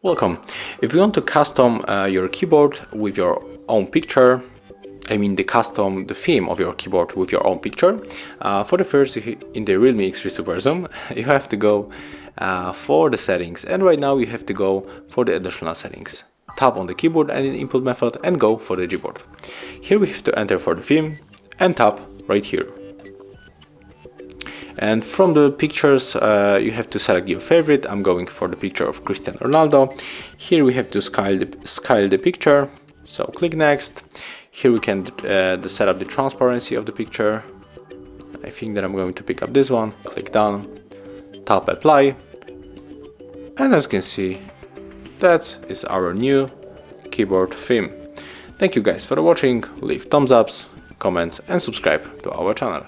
Welcome. If you want to custom your keyboard with your own picture, I mean the theme of your keyboard with your own picture, for the first, in the REALME X3 SuperZoom, you have to go for the settings, and right now you have to go for the additional settings. Tap on the keyboard and in input method and go for the Gboard. Here we have to enter for the theme and tap right here. And from the pictures you have to select your favorite. I'm going for the picture of Cristiano Ronaldo. Here we have to scale the picture, so click next. Here we can set up the transparency of the picture. I think that I'm going to pick up this one, click done, tap apply, and as you can see, that is our new keyboard theme. Thank you guys for watching, leave thumbs ups, comments and subscribe to our channel.